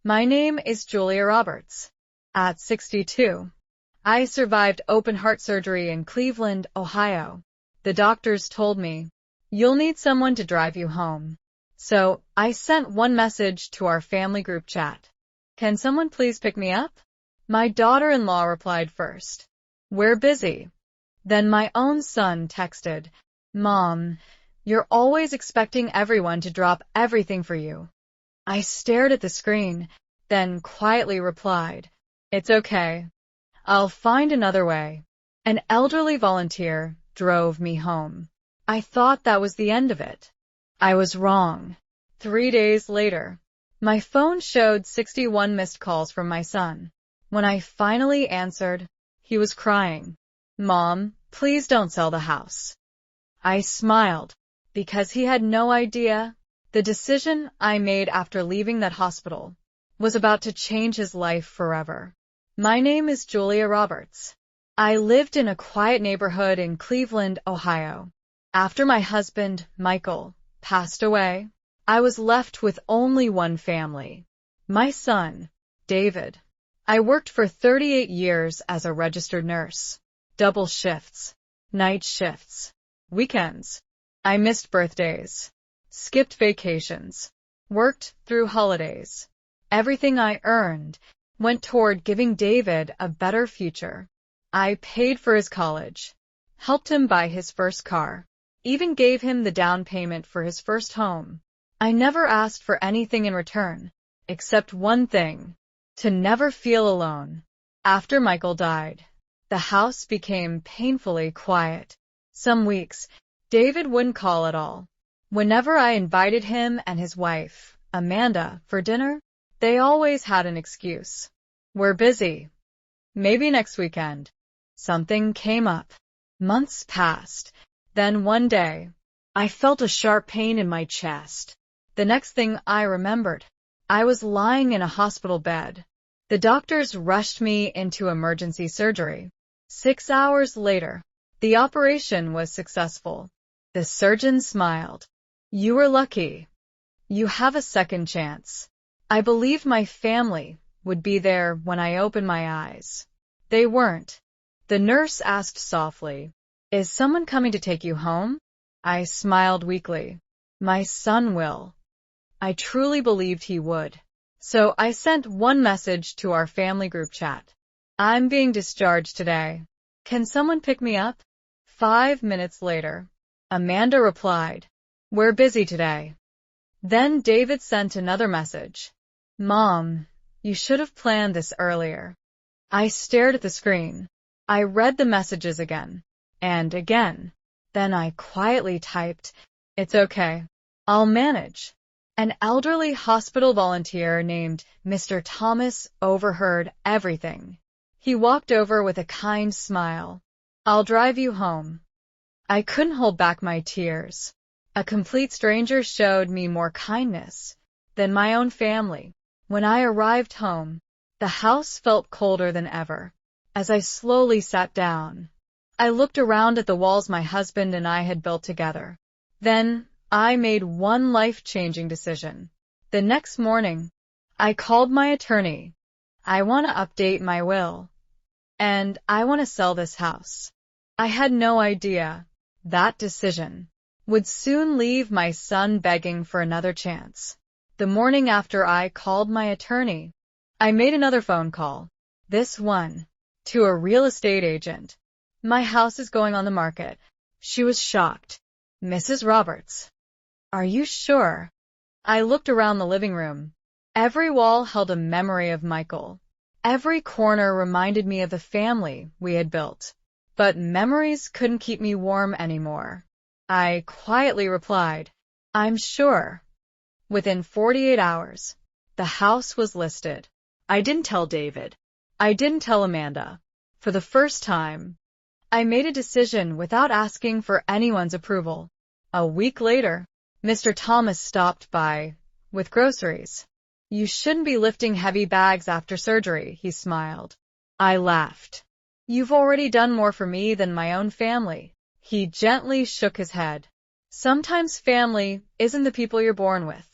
My name is Julia Roberts. At 62, I survived open-heart surgery in Cleveland, Ohio. The doctors told me, "You'll need someone to drive you home." So I sent one message to our family group chat. "Can someone please pick me up?" My daughter-in-law replied first, "We're busy." Then my own son texted, "Mom, you're always expecting everyone to drop everything for you." I stared at the screen, then quietly replied, "It's okay. I'll find another way." An elderly volunteer drove me home. I thought that was the end of it. I was wrong. 3 days later, my phone showed 61 missed calls from my son. When I finally answered, he was crying. "Mom, please don't sell the house." I smiled, because he had no idea the decision I made after leaving that hospital was about to change his life forever. My name is Julia Roberts. I lived in a quiet neighborhood in Cleveland, Ohio. After my husband, Michael, passed away, I was left with only one family, my son, David. I worked for 38 years as a registered nurse. Double shifts, night shifts, weekends. I missed birthdays, skipped vacations, worked through holidays. Everything I earned went toward giving David a better future. I paid for his college, helped him buy his first car, even gave him the down payment for his first home. I never asked for anything in return, except one thing: to never feel alone. After Michael died, the house became painfully quiet. Some weeks, David wouldn't call at all. Whenever I invited him and his wife, Amanda, for dinner, they always had an excuse. "We're busy. Maybe next weekend." Something came up. Months passed. Then one day, I felt a sharp pain in my chest. The next thing I remembered, I was lying in a hospital bed. The doctors rushed me into emergency surgery. 6 hours later, the operation was successful. The surgeon smiled. "You were lucky. You have a second chance." I believed my family would be there when I opened my eyes. They weren't. The nurse asked softly, "Is someone coming to take you home?" I smiled weakly. "My son will." I truly believed he would. So I sent one message to our family group chat. "I'm being discharged today. Can someone pick me up?" 5 minutes later, Amanda replied, "We're busy today." Then David sent another message. "Mom, you should have planned this earlier." I stared at the screen. I read the messages again and again. Then I quietly typed, "It's okay. I'll manage." An elderly hospital volunteer named Mr. Thomas overheard everything. He walked over with a kind smile. "I'll drive you home." I couldn't hold back my tears. A complete stranger showed me more kindness than my own family. When I arrived home, the house felt colder than ever. As I slowly sat down, I looked around at the walls my husband and I had built together. Then I made one life-changing decision. The next morning, I called my attorney. "I want to update my will, and I want to sell this house." I had no idea that decision would soon leave my son begging for another chance. The morning after I called my attorney, I made another phone call, this one to a real estate agent. "My house is going on the market." She was shocked. "Mrs. Roberts, are you sure?" I looked around the living room. Every wall held a memory of Michael. Every corner reminded me of the family we had built. But memories couldn't keep me warm anymore. I quietly replied, "I'm sure." Within 48 hours, the house was listed. I didn't tell David. I didn't tell Amanda. For the first time, I made a decision without asking for anyone's approval. A week later, Mr. Thomas stopped by with groceries. "You shouldn't be lifting heavy bags after surgery," he smiled. I laughed. "You've already done more for me than my own family." He gently shook his head. "Sometimes family isn't the people you're born with.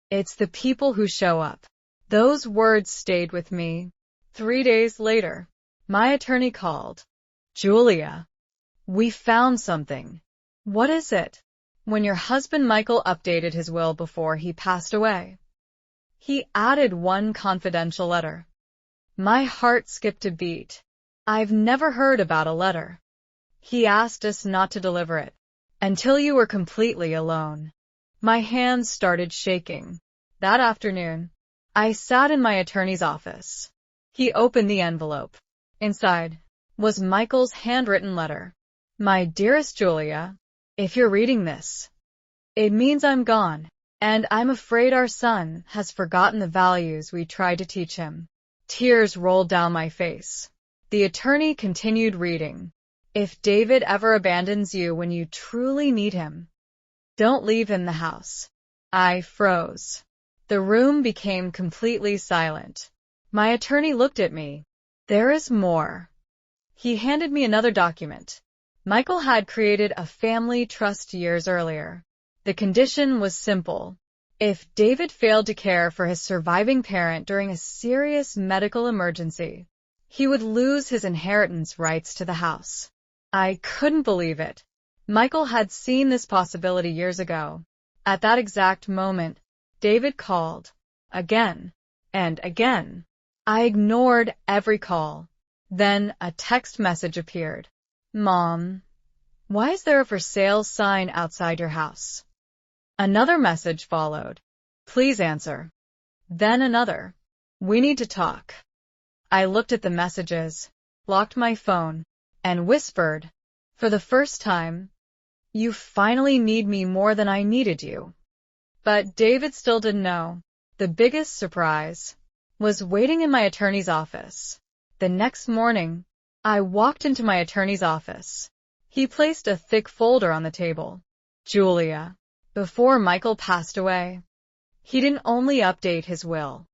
It's the people who show up." Those words stayed with me. 3 days later, my attorney called. Julia, we found something. What is it? When your husband Michael updated his will before he passed away, he added one confidential letter. My heart skipped a beat. I've never heard about a letter. He asked us not to deliver it until you were completely alone. My hands started shaking. That afternoon, I sat in my attorney's office. He opened the envelope. Inside was Michael's handwritten letter. My dearest Julia, if you're reading this, it means I'm gone, and I'm afraid our son has forgotten the values we tried to teach him. Tears rolled down my face. The attorney continued reading. If David ever abandons you when you truly need him, don't leave him the house. I froze. The room became completely silent. My attorney looked at me. There is more. He handed me another document. Michael had created a family trust years earlier. The condition was simple. If David failed to care for his surviving parent during a serious medical emergency, he would lose his inheritance rights to the house. I couldn't believe it. Michael had seen this possibility years ago. At that exact moment, David called. Again and again. I ignored every call. Then a text message appeared. Mom, why is there a for sale sign outside your house? Another message followed. Please answer. Then another. We need to talk. I looked at the messages, locked my phone, and whispered, for the first time, you finally need me more than I needed you. But David still didn't know. The biggest surprise was waiting in my attorney's office. The next morning, I walked into my attorney's office. He placed a thick folder on the table. Julia, before Michael passed away, he didn't only update his will.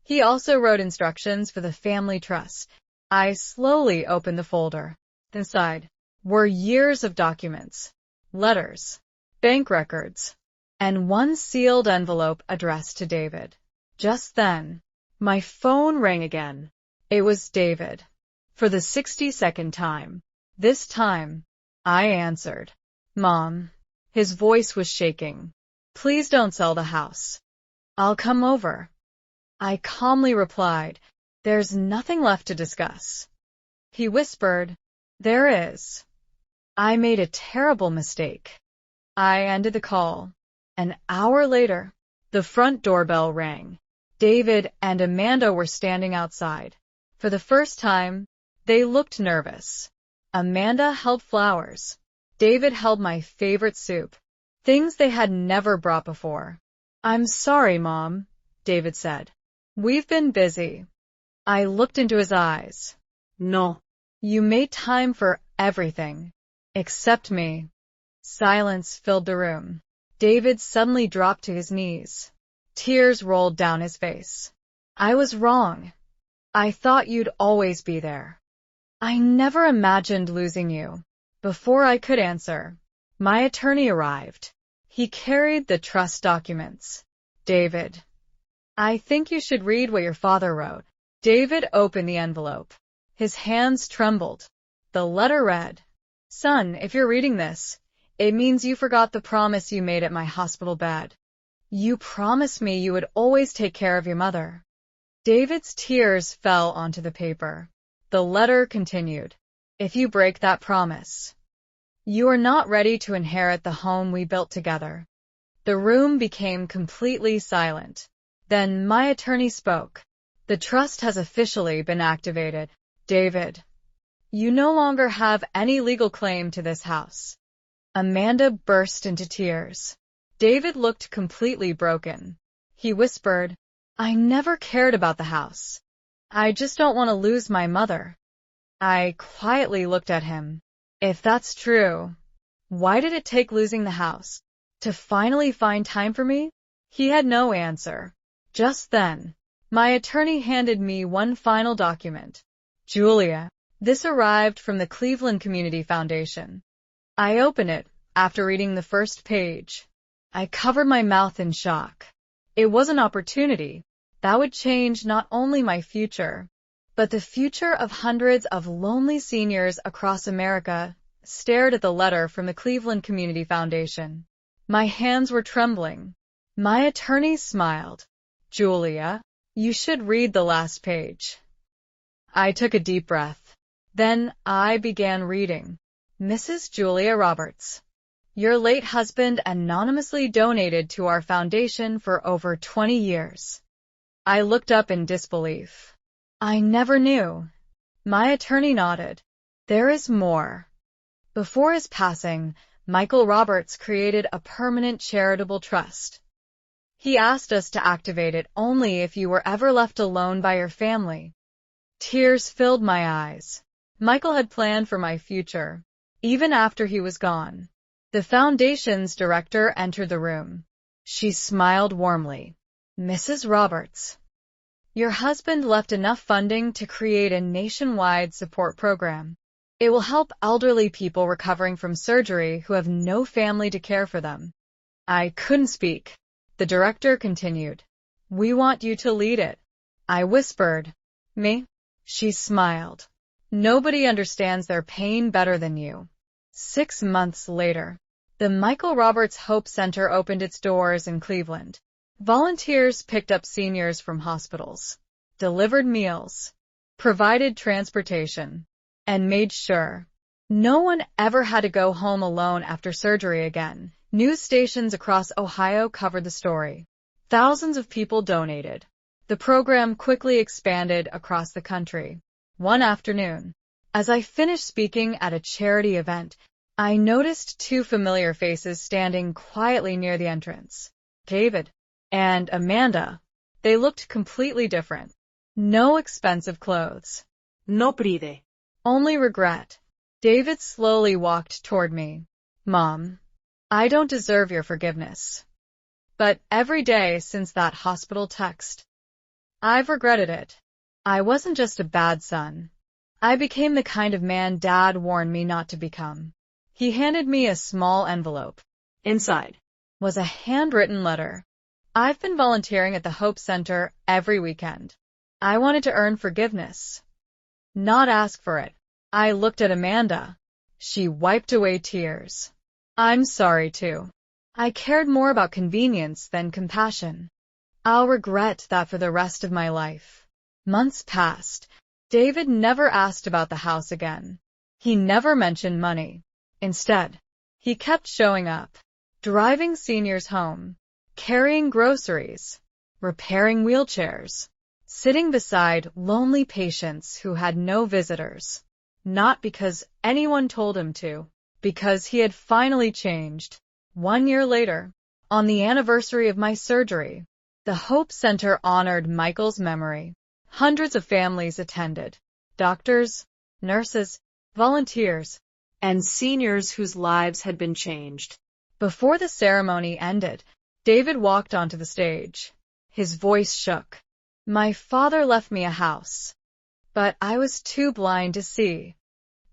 He also wrote instructions for the family trust. I slowly opened the folder. Inside were years of documents, letters, bank records, and one sealed envelope addressed to David. Just then, my phone rang again. It was David. For the 62nd time. This time, I answered. Mom. His voice was shaking. Please don't sell the house. I'll come over. I calmly replied, there's nothing left to discuss. He whispered, there is. I made a terrible mistake. I ended the call. An hour later, the front doorbell rang. David and Amanda were standing outside. For the first time, they looked nervous. Amanda held flowers. David held my favorite soup, things they had never brought before. I'm sorry, Mom, David said. We've been busy. I looked into his eyes. No. You made time for everything. Except me. Silence filled the room. David suddenly dropped to his knees. Tears rolled down his face. I was wrong. I thought you'd always be there. I never imagined losing you. Before I could answer, my attorney arrived. He carried the trust documents. David, I think you should read what your father wrote. David opened the envelope. His hands trembled. The letter read, Son, if you're reading this, it means you forgot the promise you made at my hospital bed. You promised me you would always take care of your mother. David's tears fell onto the paper. The letter continued. If you break that promise, you are not ready to inherit the home we built together. The room became completely silent. Then my attorney spoke. The trust has officially been activated. David, you no longer have any legal claim to this house. Amanda burst into tears. David looked completely broken. He whispered, I never cared about the house. I just don't want to lose my mother. I quietly looked at him. If that's true, why did it take losing the house to finally find time for me? He had no answer. Just then, my attorney handed me one final document. Julia, this arrived from the Cleveland Community Foundation. I opened it after reading the first page. I covered my mouth in shock. It was an opportunity. That would change not only my future, but the future of hundreds of lonely seniors across America. Stared at the letter from the Cleveland Community Foundation. My hands were trembling. My attorney smiled. Julia, you should read the last page. I took a deep breath. Then I began reading. Mrs. Julia Roberts, your late husband anonymously donated to our foundation for over 20 years. I looked up in disbelief. I never knew. My attorney nodded. There is more. Before his passing, Michael Roberts created a permanent charitable trust. He asked us to activate it only if you were ever left alone by your family. Tears filled my eyes. Michael had planned for my future, even after he was gone. The foundation's director entered the room. She smiled warmly. Mrs. Roberts, your husband left enough funding to create a nationwide support program. It will help elderly people recovering from surgery who have no family to care for them. I couldn't speak. The director continued. We want you to lead it. I whispered. Me? She smiled. Nobody understands their pain better than you. 6 months later, the Michael Roberts Hope Center opened its doors in Cleveland. Volunteers picked up seniors from hospitals, delivered meals, provided transportation, and made sure no one ever had to go home alone after surgery again. News stations across Ohio covered the story. Thousands of people donated. The program quickly expanded across the country. One afternoon, as I finished speaking at a charity event, I noticed 2 familiar faces standing quietly near the entrance. David and Amanda. They looked completely different. No expensive clothes. No pride. Only regret. David slowly walked toward me. Mom, I don't deserve your forgiveness. But every day since that hospital text, I've regretted it. I wasn't just a bad son. I became the kind of man Dad warned me not to become. He handed me a small envelope. Inside was a handwritten letter. I've been volunteering at the Hope Center every weekend. I wanted to earn forgiveness, not ask for it. I looked at Amanda. She wiped away tears. I'm sorry too. I cared more about convenience than compassion. I'll regret that for the rest of my life. Months passed. David never asked about the house again. He never mentioned money. Instead, he kept showing up, driving seniors home, carrying groceries, repairing wheelchairs, sitting beside lonely patients who had no visitors. Not because anyone told him to, because he had finally changed. 1 year later, on the anniversary of my surgery, the Hope Center honored Michael's memory. Hundreds of families attended. Doctors, nurses, volunteers, and seniors whose lives had been changed. Before the ceremony ended, David walked onto the stage. His voice shook. My father left me a house, but I was too blind to see.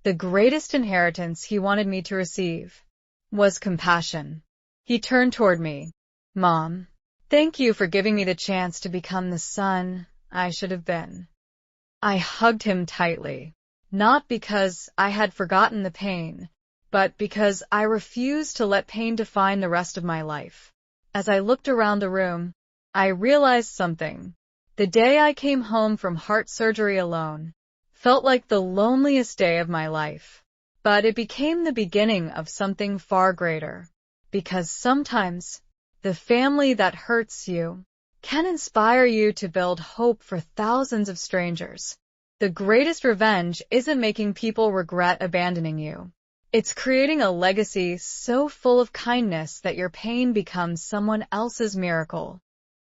The greatest inheritance he wanted me to receive was compassion. He turned toward me. Mom, thank you for giving me the chance to become the son I should have been. I hugged him tightly, not because I had forgotten the pain, but because I refused to let pain define the rest of my life. As I looked around the room, I realized something. The day I came home from heart surgery alone felt like the loneliest day of my life. But it became the beginning of something far greater. Because sometimes, the family that hurts you can inspire you to build hope for thousands of strangers. The greatest revenge isn't making people regret abandoning you. It's creating a legacy so full of kindness that your pain becomes someone else's miracle.